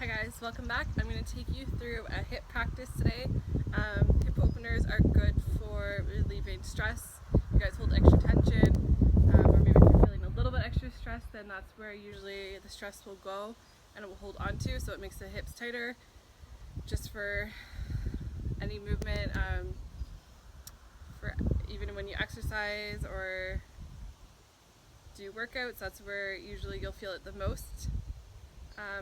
Hi guys, welcome back. I'm going to take you through a hip practice today. Hip openers are good for relieving stress. You guys hold extra tension, or maybe if you're feeling a little bit extra stress, then that's where usually the stress will go and it will hold on to, so it makes the hips tighter. Just for any movement, for even when you exercise or do workouts, that's where usually you'll feel it the most.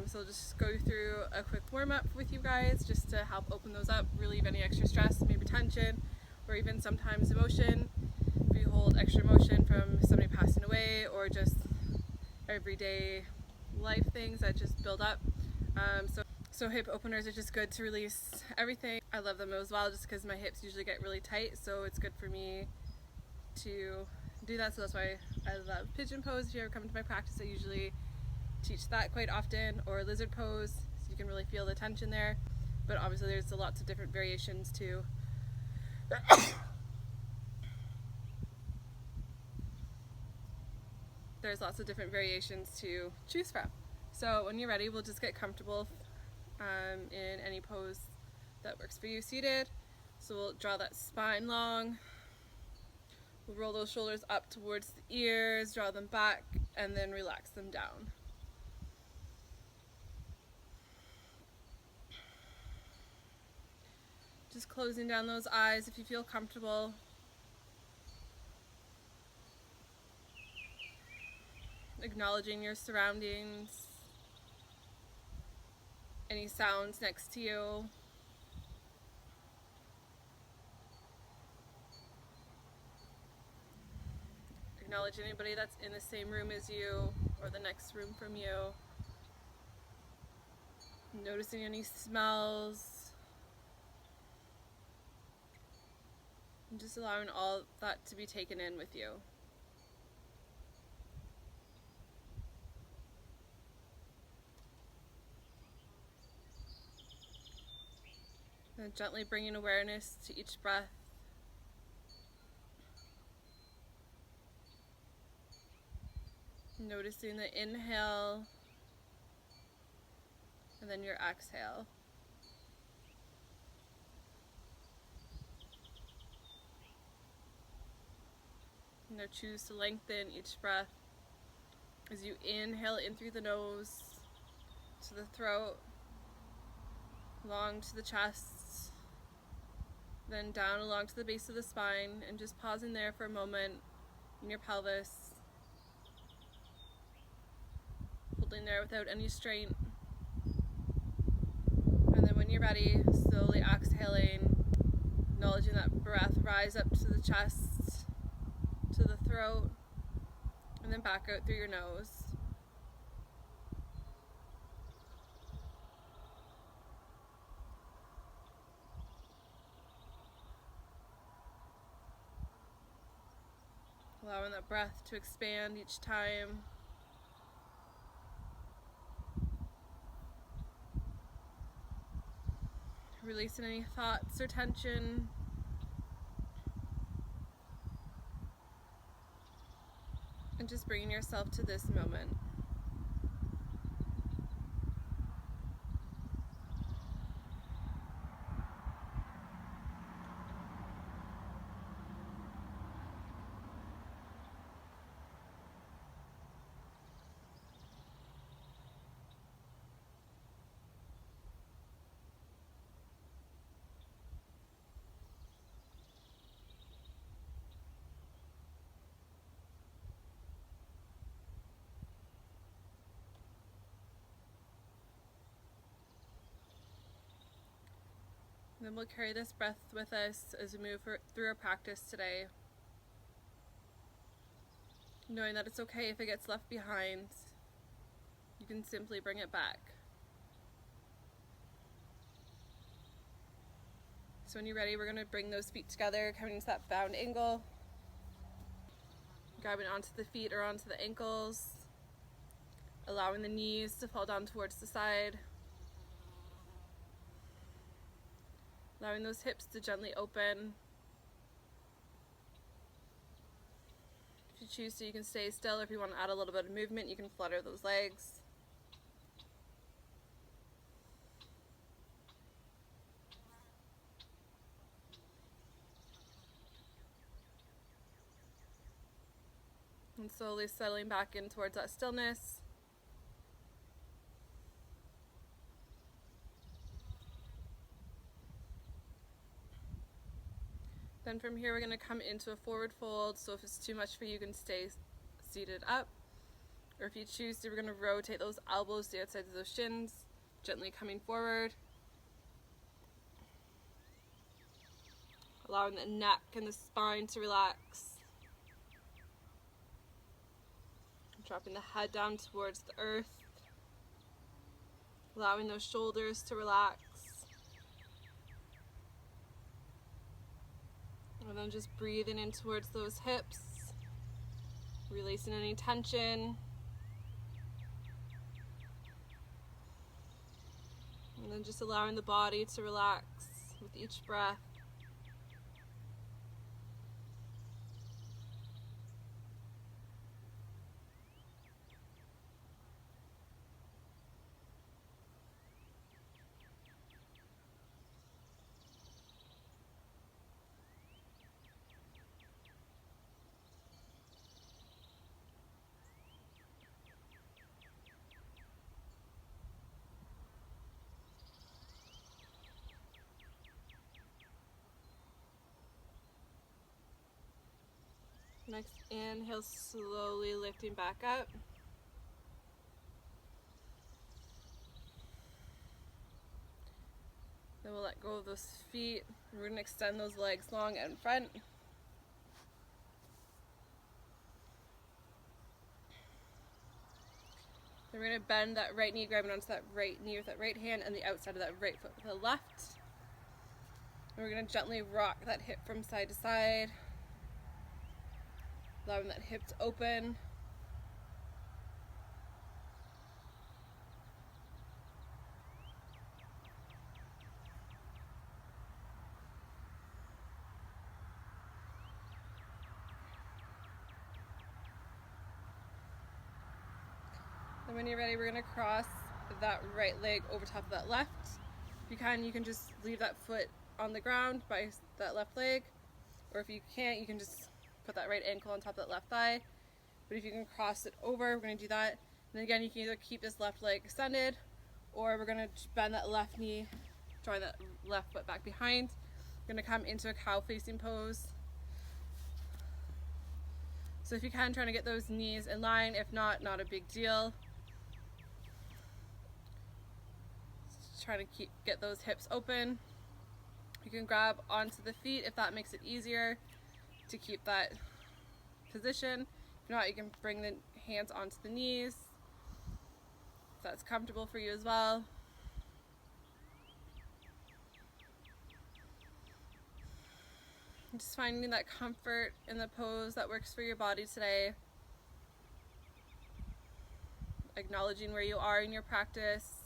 So I'll just go through a quick warm-up with you guys just to help open those up, relieve any extra stress, maybe tension, or even sometimes emotion. If you hold extra emotion from somebody passing away or just everyday life things that just build up. So hip openers are just good to release everything. I love them as well just because my hips usually get really tight, so it's good for me to do that. So that's why I love pigeon pose. If you ever come to my practice, I usually teach that quite often, or lizard pose, so you can really feel the tension there. But obviously there's lots of different variations too. There's lots of different variations to choose from. So when you're ready, we'll just get comfortable in any pose that works for you seated. So we'll draw that spine long. We'll roll those shoulders up towards the ears, draw them back, and then relax them down. Just closing down those eyes if you feel comfortable. Acknowledging your surroundings, any sounds next to you. Acknowledge anybody that's in the same room as you or the next room from you. Noticing any smells. And just allowing all that to be taken in with you. And gently bringing awareness to each breath. Noticing the inhale and then your exhale. And now choose to lengthen each breath as you inhale in through the nose to the throat, long to the chest, then down along to the base of the spine, and just pausing there for a moment in your pelvis, holding there without any strain. And then when you're ready, slowly exhaling, acknowledging that breath rise up to the chest, to the throat, and then back out through your nose. Allowing that breath to expand each time. Releasing any thoughts or tension. And just bringing yourself to this moment. And then we'll carry this breath with us as we move through our practice today. Knowing that it's okay if it gets left behind, you can simply bring it back. So when you're ready, we're going to bring those feet together, coming into that bound angle. Grabbing onto the feet or onto the ankles. Allowing the knees to fall down towards the side. Allowing those hips to gently open. If you choose to, you can stay still. If you want to add a little bit of movement, you can flutter those legs. And slowly settling back in towards that stillness. Then from here we're going to come into a forward fold, so if it's too much for you, you can stay seated up. Or if you choose to, we're going to rotate those elbows to the outside of those shins, gently coming forward. Allowing the neck and the spine to relax. Dropping the head down towards the earth. Allowing those shoulders to relax. And then just breathing in towards those hips. Releasing any tension. And then just allowing the body to relax with each breath. Next inhale, slowly lifting back up. Then we'll let go of those feet. We're going to extend those legs long out in front. Then we're going to bend that right knee, grabbing onto that right knee with that right hand and the outside of that right foot with the left. And we're going to gently rock that hip from side to side. Allowing that hip to open. Then when you're ready, we're going to cross that right leg over top of that left. If you can just leave that foot on the ground by that left leg. Or if you can't, you can just put that right ankle on top of that left thigh. But if you can cross it over, we're going to do that. And then again, you can either keep this left leg extended, or we're going to bend that left knee, drawing that left foot back behind. We're going to come into a cow facing pose. So if you can, trying to get those knees in line. If not, not a big deal. Just trying to get those hips open. You can grab onto the feet if that makes it easier to keep that position. If not, you can bring the hands onto the knees if that's comfortable for you as well. Just finding that comfort in the pose that works for your body today. Acknowledging where you are in your practice.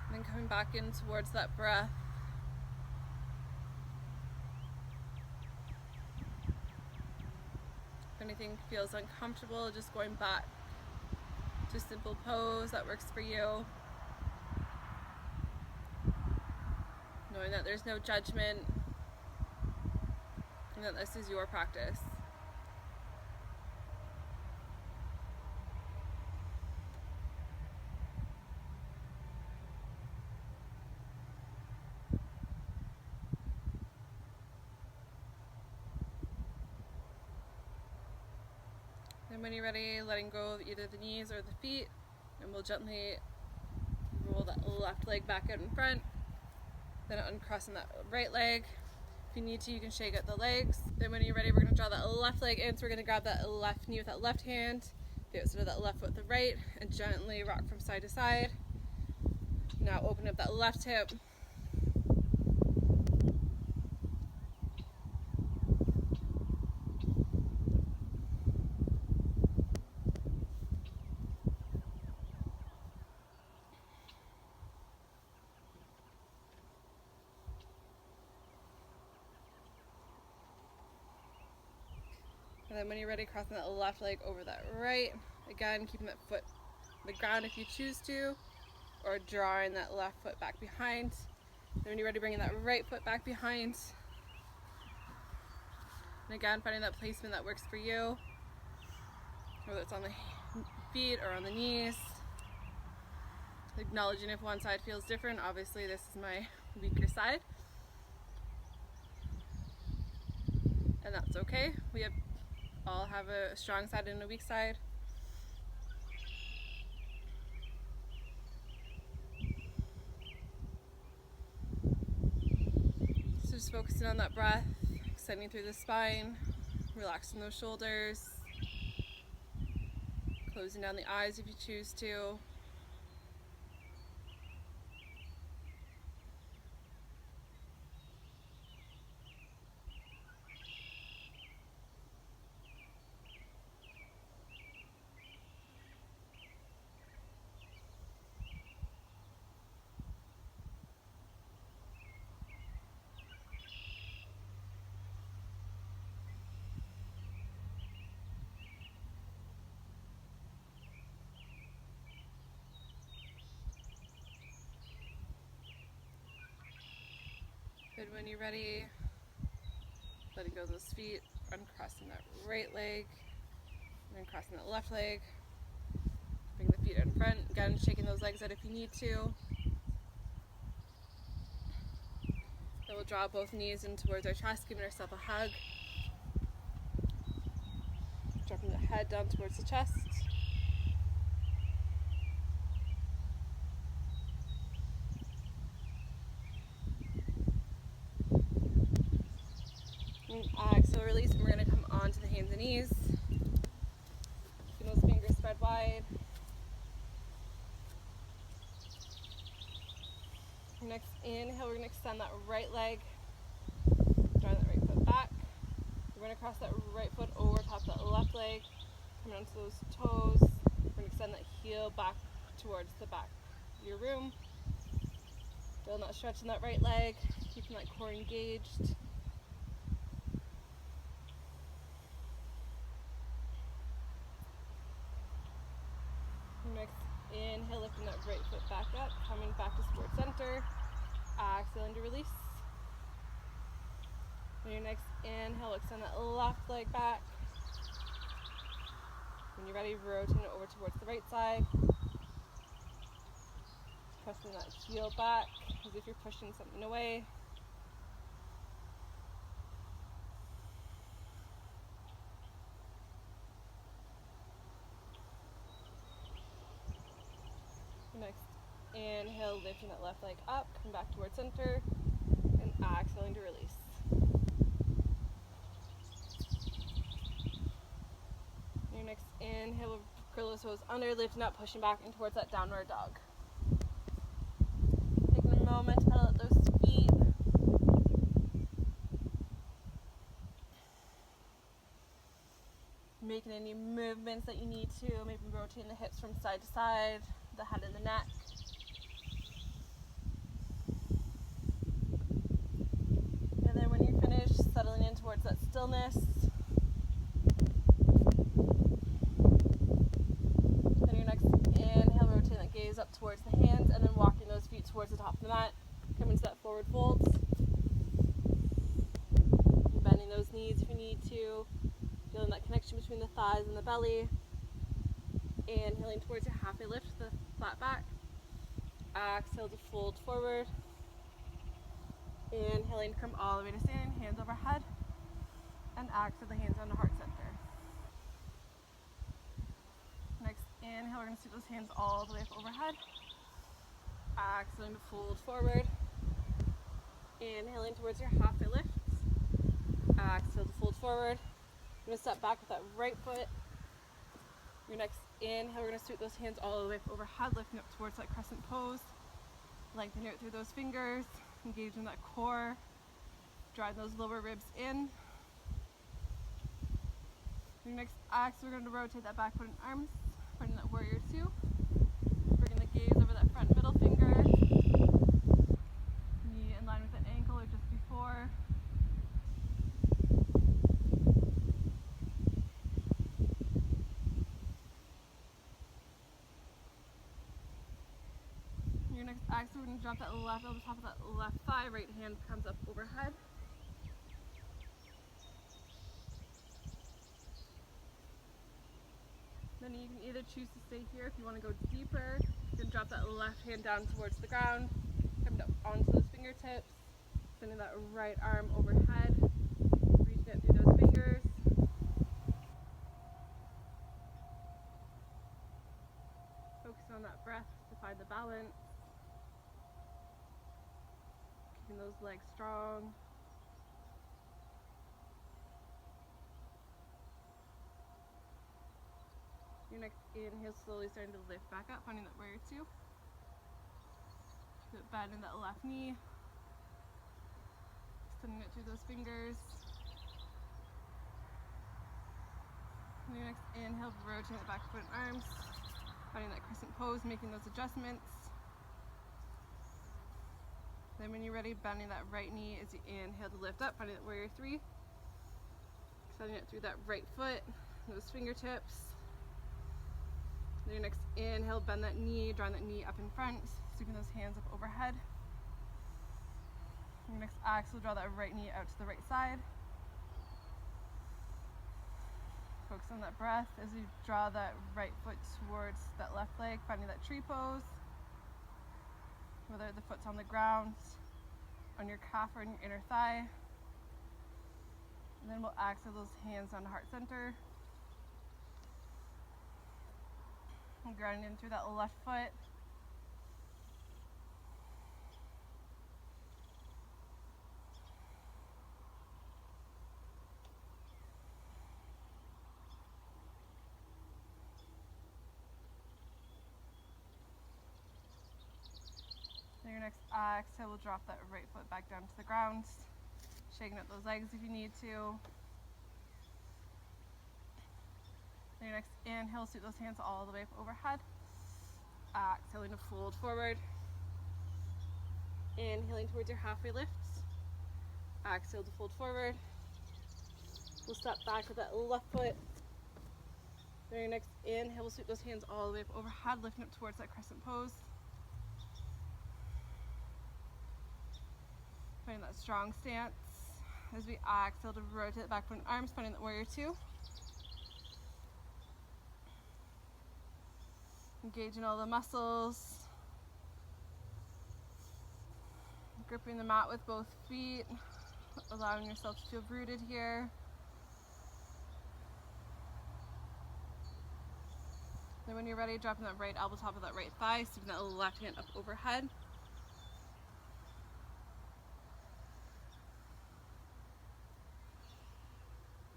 And then coming back in towards that breath. If anything feels uncomfortable, just going back to a simple pose that works for you. Knowing that there's no judgment and that this is your practice. And when you're ready, letting go of either the knees or the feet, and we'll gently roll that left leg back out in front, then uncrossing that right leg. If you need to, you can shake out the legs. Then when you're ready, we're going to draw that left leg in, so we're going to grab that left knee with that left hand, the outside of that left foot with the right, and gently rock from side to side. Now open up that left hip. And then when you're ready, crossing that left leg over that right. Again, keeping that foot on the ground if you choose to, or drawing that left foot back behind. Then when you're ready, bringing that right foot back behind. And again, finding that placement that works for you, whether it's on the feet or on the knees. Acknowledging if one side feels different. Obviously, this is my weaker side, and that's okay. We all have a strong side and a weak side. So just focusing on that breath, extending through the spine, relaxing those shoulders, closing down the eyes if you choose to. Good. When you're ready, letting go of those feet, uncrossing that right leg, and then crossing that left leg. Bring the feet out in front. Again, shaking those legs out if you need to. Then we'll draw both knees in towards our chest, giving ourselves a hug. Dropping the head down towards the chest. Exhale, release, and we're going to come onto the hands and knees. Keeping those fingers spread wide. Next inhale, we're going to extend that right leg, drawing that right foot back. We're going to cross that right foot over top that left leg, coming onto those toes. We're going to extend that heel back towards the back of your room. Feeling that stretch in that right leg, keeping that core engaged. Next inhale, lifting that right foot back up, coming back to support center. Exhaling to release. On your next inhale, extend that left leg back. When you're ready, rotating it over towards the right side. Pressing that heel back as if you're pushing something away. Next inhale, lifting that left leg up, come back towards center, and exhaling to release. Your next inhale, we'll curl those toes under, lifting up, pushing back in towards that downward dog. Taking a moment to pedal out those feet. Making any movements that you need to, maybe rotating the hips from side to side, the head and the neck. And then when you're finished, settling in towards that stillness. Then your next inhale, rotating that gaze up towards the hands, and then walking those feet towards the top of the mat. Come into that forward fold. Bending those knees if you need to. Feeling that connection between the thighs and the belly. Inhaling towards your halfway lift, the flat back. Exhale to fold forward. Inhaling to come all the way to standing, hands overhead. And exhale the hands on the heart center. Next inhale, we're going to scoot those hands all the way up overhead. Exhaling to fold forward. Inhaling towards your halfway lift. Exhale to fold forward. We're going to step back with that right foot. Your next inhale, we're going to scoot those hands all the way up overhead, lifting up towards that crescent pose. Lengthen out through those fingers, engaging that core, drive those lower ribs in. Your next exhale, we're going to rotate that back foot and arms, finding that warrior two. Bringing the gaze over that front middle finger. Knee in line with the ankle or just before. Exhale, we're going to drop that left elbow top of that left thigh. Right hand comes up overhead. Then you can either choose to stay here if you want to go deeper. You can drop that left hand down towards the ground, come up onto those fingertips, sending that right arm overhead, reaching it through those fingers. Focus on that breath to find the balance, keeping those legs strong. Your next inhale, slowly starting to lift back up, finding that warrior two. Keep it bend in that left knee, extending it through those fingers. And your next inhale, rotating the back foot and arms, finding that crescent pose, making those adjustments. Then when you're ready, bending that right knee as you inhale to lift up, finding that warrior three. Extending it through that right foot, those fingertips. Then your next inhale, bend that knee, drawing that knee up in front, sweeping those hands up overhead. And your next exhale, draw that right knee out to the right side. Focus on that breath as you draw that right foot towards that left leg, finding that tree pose. Whether the foot's on the ground, on your calf or in your inner thigh. And then we'll exhale those hands down to heart center. And grounding in through that left foot. Then your next exhale, we'll drop that right foot back down to the ground, shaking up those legs if you need to. Then your next inhale, sweep those hands all the way up overhead. Exhaling to fold forward. Inhaling towards your halfway lift. Exhale to fold forward. We'll step back with that left foot. Then your next inhale, we'll sweep those hands all the way up overhead, lifting up towards that crescent pose. Finding that strong stance as we exhale to rotate the back foot and arms, finding that warrior two. Engaging all the muscles. Gripping the mat with both feet, allowing yourself to feel rooted here. Then when you're ready, dropping that right elbow top of that right thigh, sweeping that left hand up overhead.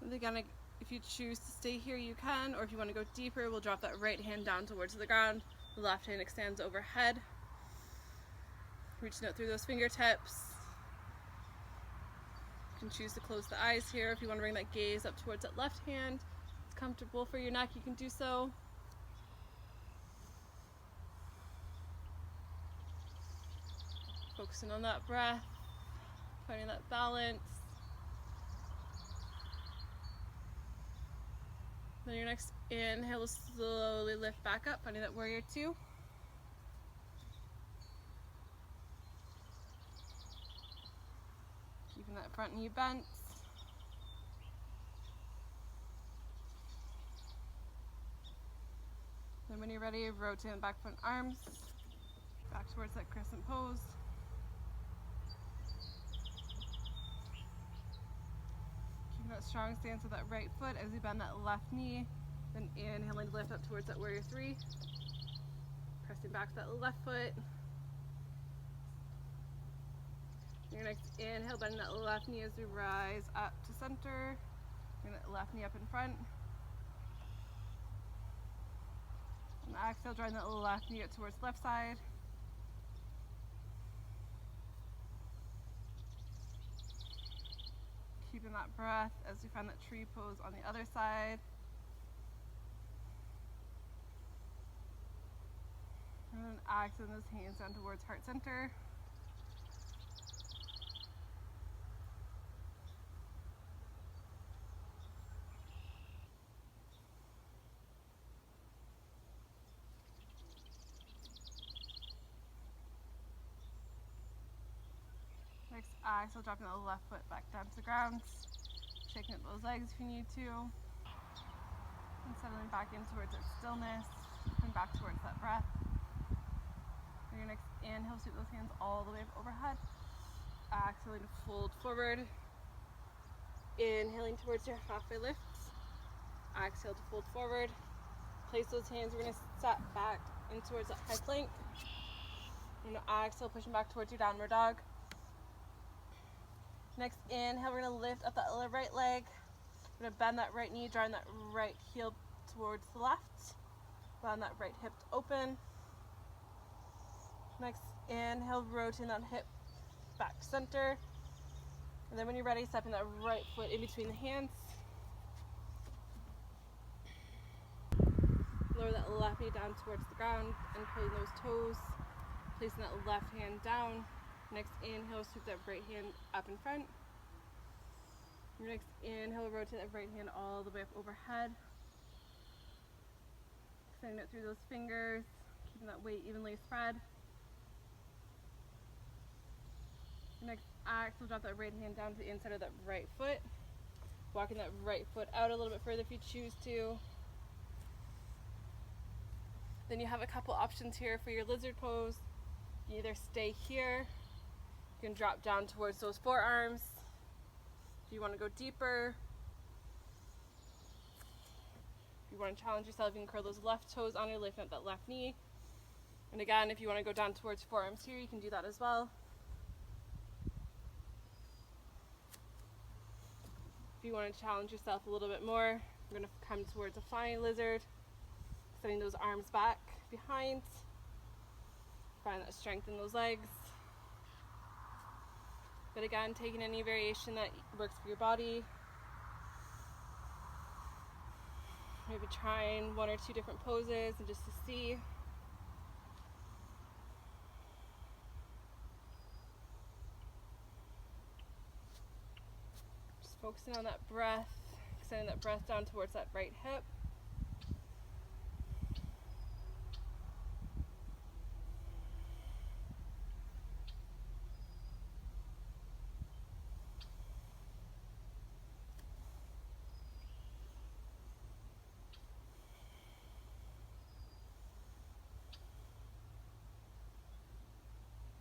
And again, if you choose to stay here, you can, or if you want to go deeper, we'll drop that right hand down towards the ground. The left hand extends overhead, reaching out through those fingertips. You can choose to close the eyes here. If you want to bring that gaze up towards that left hand, it's comfortable for your neck, you can do so. Focusing on that breath, finding that balance. Then your next inhale will slowly lift back up, finding that warrior two. Keeping that front knee bent. Then when you're ready, rotate the back foot and arms back towards that crescent pose. Keeping that strong stance with that right foot as you bend that left knee. Then inhaling to lift up towards that warrior three. Pressing back to that left foot. Your next inhale, bending that left knee as we rise up to center. Bring that left knee up in front. And exhale, drawing that left knee up towards left side. Keeping that breath as we find that tree pose on the other side. And then exhaling those hands down towards heart center. Next exhale, dropping the left foot back down to the ground. Shaking up those legs if you need to. And settling back in towards that stillness. Coming back towards that breath. On your next inhale, sweep those hands all the way up overhead. Exhaling to fold forward. Inhaling towards your halfway lift. Exhale to fold forward. Place those hands. We're going to set back in towards that high plank. You're going to exhale, pushing back towards your downward dog. Next inhale, we're going to lift up that right leg. We're going to bend that right knee, drawing that right heel towards the left. Bend that right hip open. Next inhale, rotating that hip back to center. And then when you're ready, stepping that right foot in between the hands. Lower that left knee down towards the ground and pulling those toes. Placing that left hand down. Next inhale, sweep that right hand up in front. Your next inhale, rotate that right hand all the way up overhead. Extending it through those fingers, keeping that weight evenly spread. Your next exhale, drop that right hand down to the inside of that right foot. Walking that right foot out a little bit further if you choose to. Then you have a couple options here for your lizard pose. You either stay here, you can drop down towards those forearms. If you want to go deeper, if you want to challenge yourself, you can curl those left toes under, lifting up that left knee. And again, if you want to go down towards forearms here, you can do that as well. If you want to challenge yourself a little bit more, you're going to come towards a flying lizard, setting those arms back behind. Find that strength in those legs. But again, taking any variation that works for your body. Maybe trying one or two different poses and just to see. Just focusing on that breath, extending that breath down towards that right hip.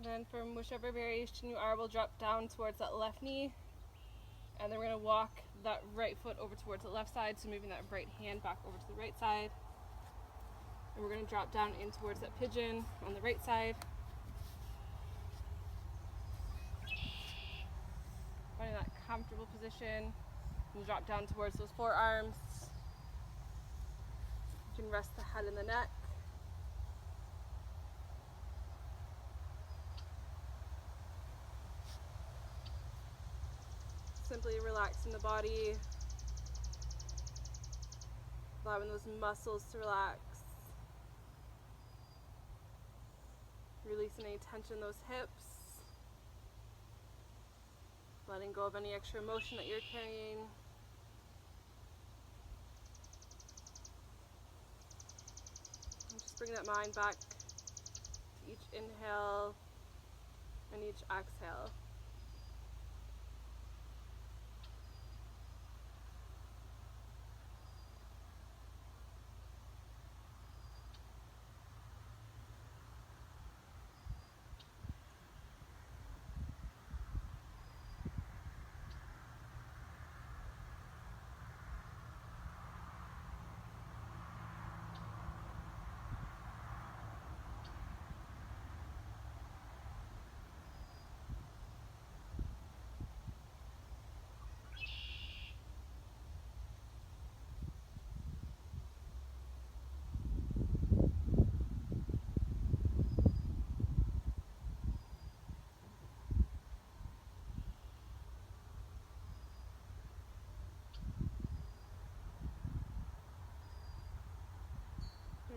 Then from whichever variation you are, we'll drop down towards that left knee. And then we're going to walk that right foot over towards the left side, so moving that right hand back over to the right side. And we're going to drop down in towards that pigeon on the right side. Finding that comfortable position. And drop down towards those forearms. You can rest the head and the neck. Simply relaxing the body, allowing those muscles to relax, releasing any tension in those hips, letting go of any extra emotion that you're carrying. And just bring that mind back to each inhale and each exhale.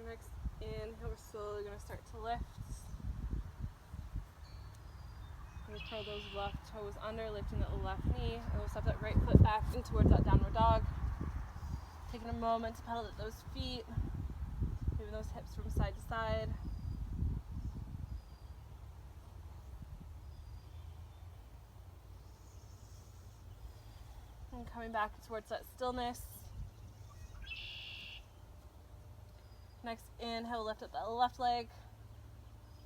Next inhale, we're slowly going to start to lift. We'll curl those left toes under, lifting that left knee, and we'll step that right foot back in towards that downward dog. Taking a moment to pedal at those feet, moving those hips from side to side. and coming back towards that stillness. Next inhale, lift up that left leg,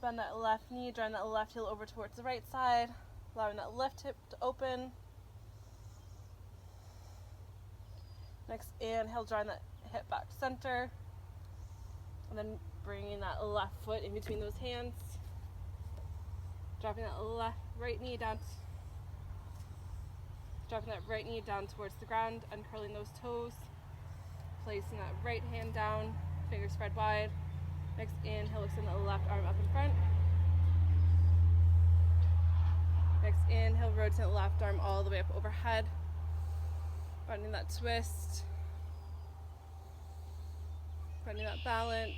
bend that left knee, drawing that left heel over towards the right side, allowing that left hip to open. Next inhale, drawing that hip back to center, and then bringing that left foot in between those hands, dropping that right knee down towards the ground, uncurling those toes, placing that right hand down, fingers spread wide. Next inhale, extend the left arm up in front. Next inhale, rotate the left arm all the way up overhead, finding that twist, finding that balance.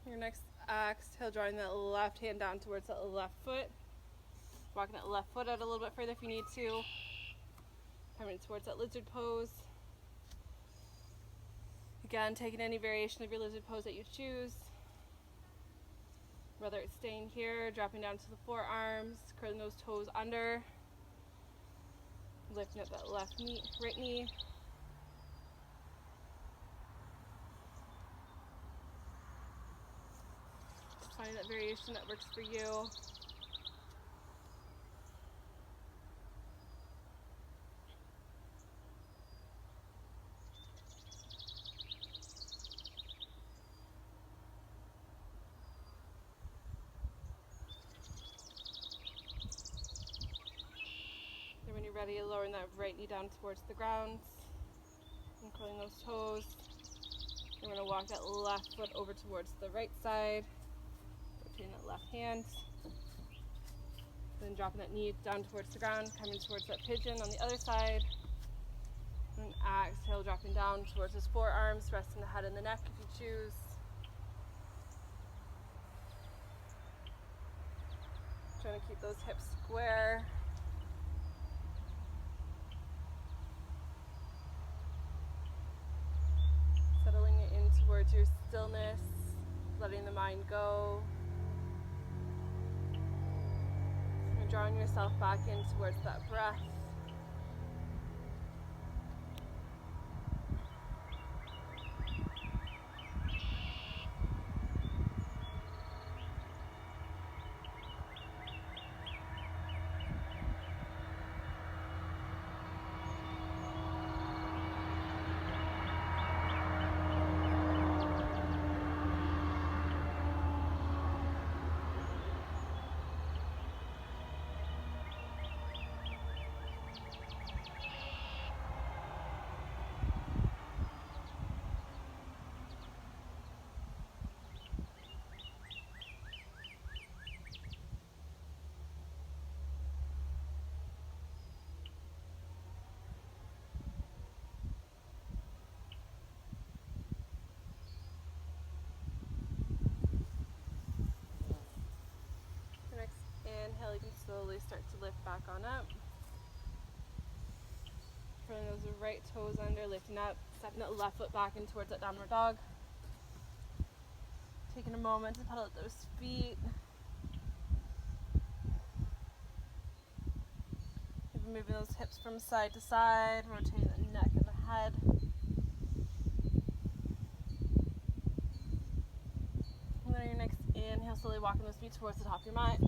Your next exhale, drawing that left hand down towards that left foot, walking that left foot out a little bit further if you need to, coming towards that lizard pose. Again, taking any variation of your lizard pose that you choose, whether it's staying here, dropping down to the forearms, curling those toes under, lifting up that right knee. Find that variation that works for you. Then when you're ready, lowering that right knee down towards the ground and curling those toes. You're going to walk that left foot over towards the right side, rotating that left hand, then dropping that knee down towards the ground, coming towards that pigeon on the other side, and exhale, dropping down towards those forearms, resting the head and the neck if you choose. Trying to keep those hips square. Settling it in towards your stillness, letting the mind go. And drawing yourself back in towards that breath. Inhale, you can slowly start to lift back on up. Curling those right toes under, lifting up, stepping that left foot back in towards that downward dog. Taking a moment to pedal at those feet. Moving those hips from side to side, rotating the neck and the head. And then your next inhale, slowly walking those feet towards the top of your mat.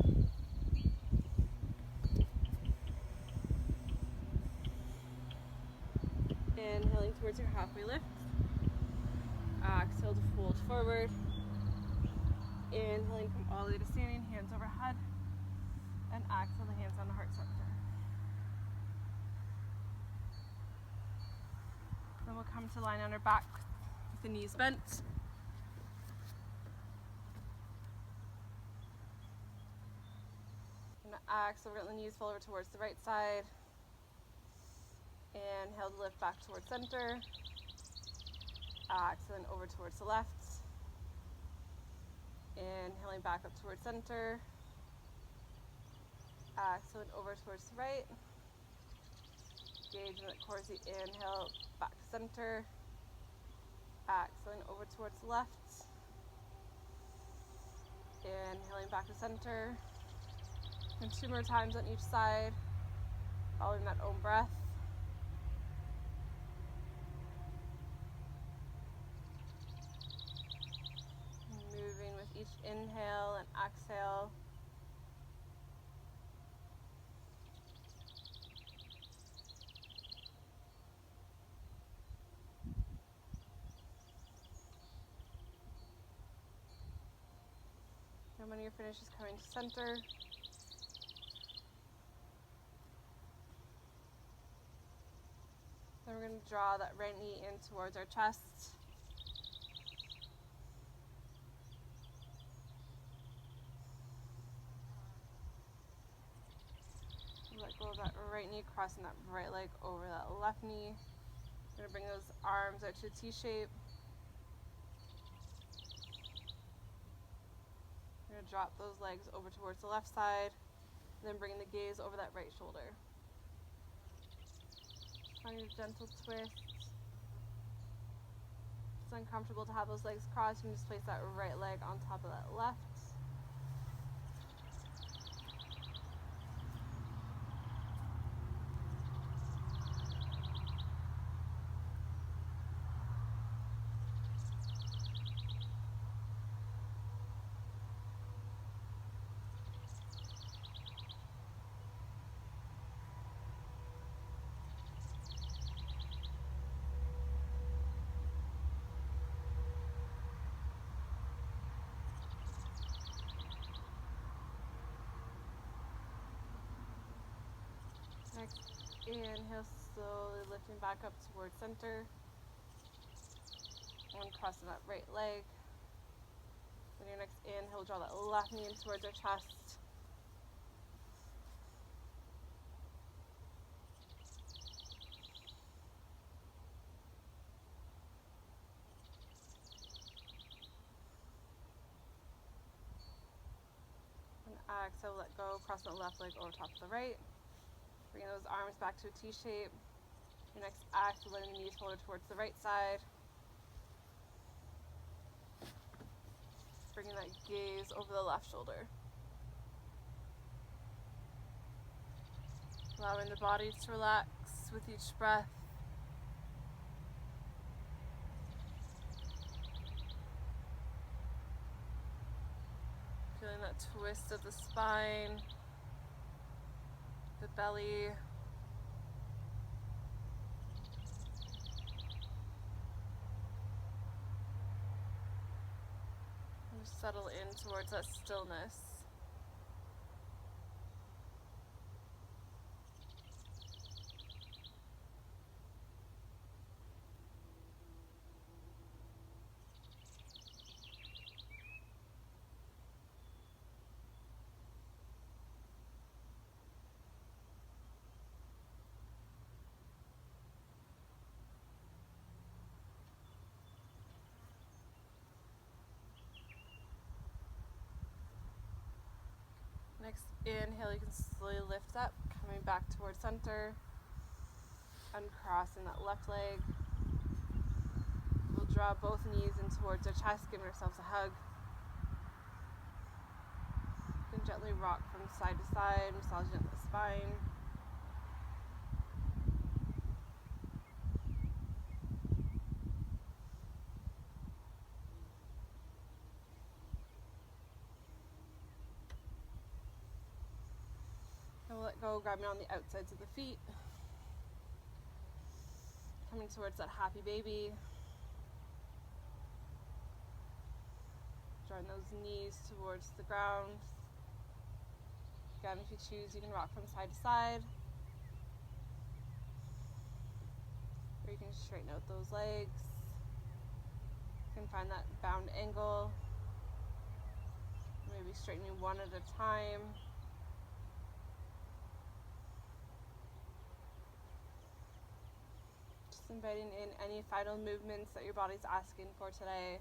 Inhaling towards your halfway lift. Exhale to fold forward. Inhaling, come all the way to standing, hands overhead. And exhale, the hands on the heart center. Then we'll come to lying on our back with the knees bent. And exhale, we're going to let the knees fall over towards the right side. Inhale to lift back towards center. Exhaling over towards the left. Inhaling back up towards center. Exhaling over towards the right. Engaging the core as you inhale back to center. Exhaling over towards the left. Inhaling back to center. And 2 more times on each side, following that own breath. Moving with each inhale and exhale. And when you're finished, just coming to center. Then we're going to draw that right knee in towards our chest. Let go of that right knee, crossing that right leg over that left knee. We're going to bring those arms out to a T shape. We're going to drop those legs over towards the left side, and then bring the gaze over that right shoulder. Find a gentle twist. If it's uncomfortable to have those legs crossed, you can just place that right leg on top of that left. Next inhale, slowly lifting back up towards center. And crossing that right leg. Then your next inhale, draw that left knee in towards our chest. And exhale, let go, cross that left leg over top of the right. Bring those arms back to a T shape. Your next exhale, letting the knees fold towards the right side. Bringing that gaze over the left shoulder. Allowing the body to relax with each breath. Feeling that twist of the spine, the belly. And settle in towards that stillness. Next inhale, you can slowly lift up, coming back towards center, uncrossing that left leg. We'll draw both knees in towards our chest, giving ourselves a hug. You can gently rock from side to side, massaging up the spine. And we'll let go, grabbing on the outsides of the feet. Coming towards that happy baby. Drawing those knees towards the ground. Again, if you choose, you can rock from side to side. Or you can straighten out those legs. You can find that bound angle. Maybe straightening one at a time. Just inviting in any final movements that your body's asking for today.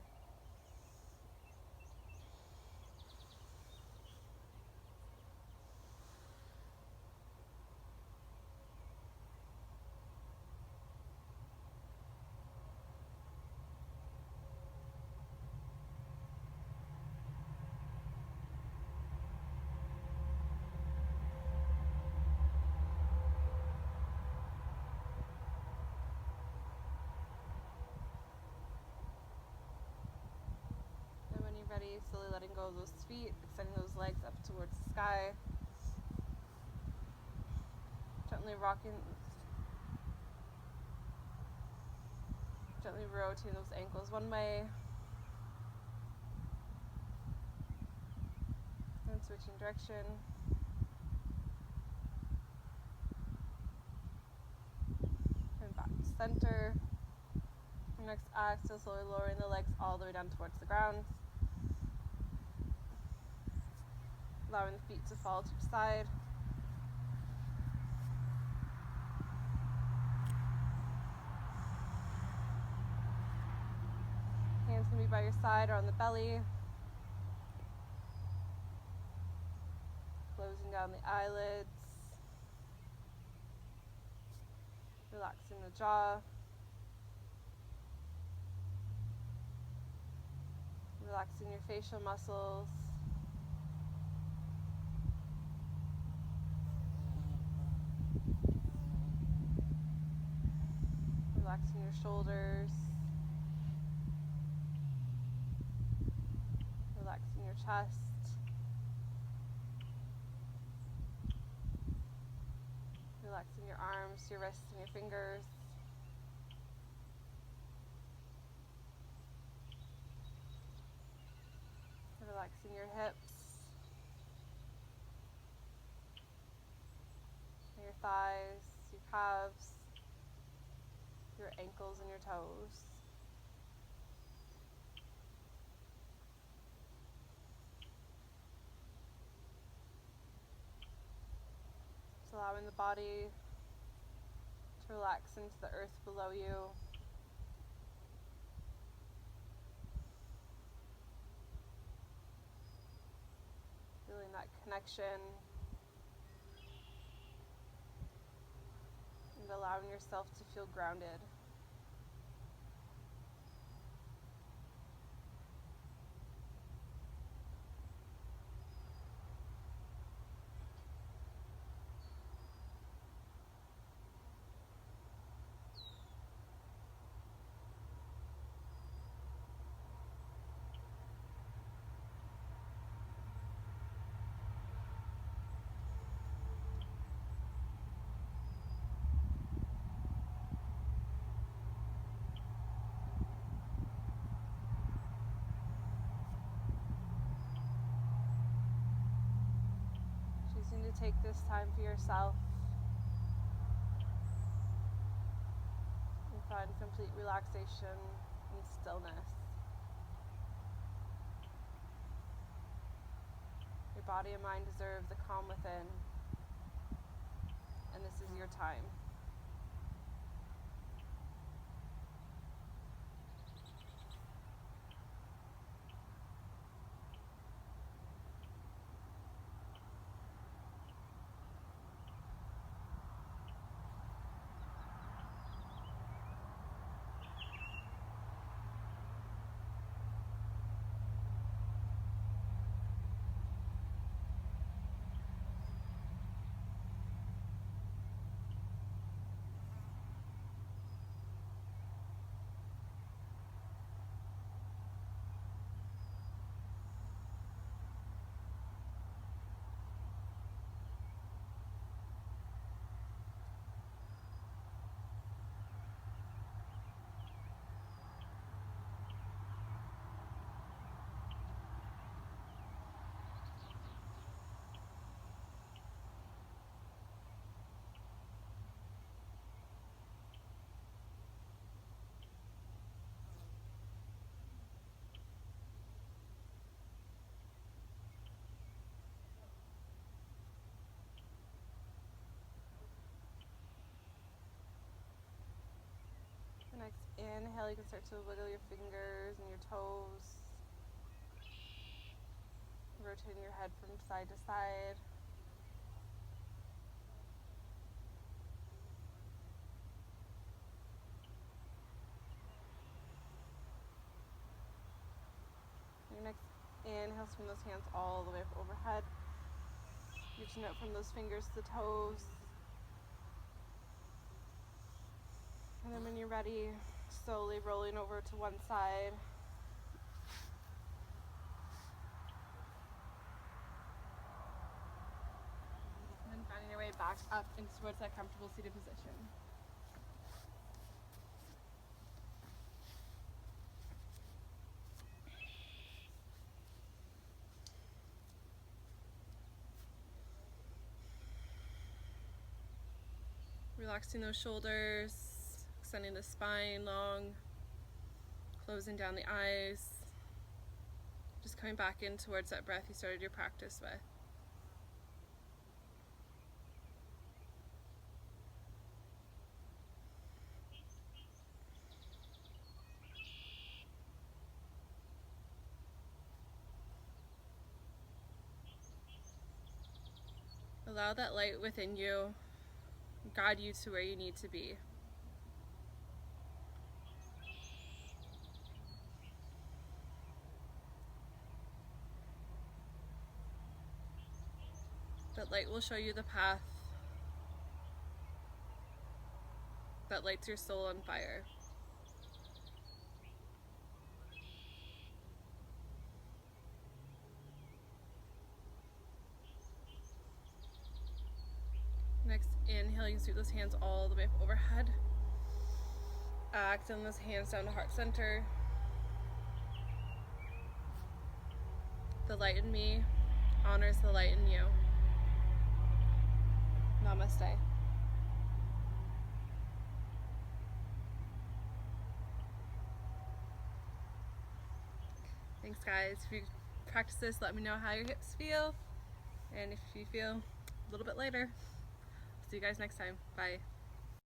body, slowly letting go of those feet, extending those legs up towards the sky. Gently rotating those ankles one way, and switching direction. And back to center. Your next exhale, slowly lowering the legs all the way down towards the ground. Allowing the feet to fall to each side. Hands can be by your side or on the belly. Closing down the eyelids. Relaxing the jaw. Relaxing your facial muscles. Relaxing your shoulders. Relaxing your chest. Relaxing your arms, your wrists, and your fingers. Relaxing your hips, your thighs, your calves, your ankles, and your toes. Just allowing the body to relax into the earth below you. Feeling that connection and allowing yourself to feel grounded. Choosing to take this time for yourself and find complete relaxation and stillness. Your body and mind deserve the calm within, and this is your time. The next inhale, you can start to wiggle your fingers and your toes, rotating your head from side to side. Your next inhale, swing those hands all the way up overhead, reaching out from those fingers to the toes. And then when you're ready, slowly rolling over to one side. up into towards that comfortable seated position. Relaxing those shoulders, extending the spine long, closing down the eyes, just coming back in towards that breath you started your practice with. Allow that light within you guide you to where you need to be. That light will show you the path that lights your soul on fire. Next, inhale, you can sweep those hands all the way up overhead. Extend those hands down to heart center. The light in me honors the light in you. Namaste. Thanks guys. If you practice this, let me know how your hips feel. And if you feel a little bit lighter, see you guys next time. Bye.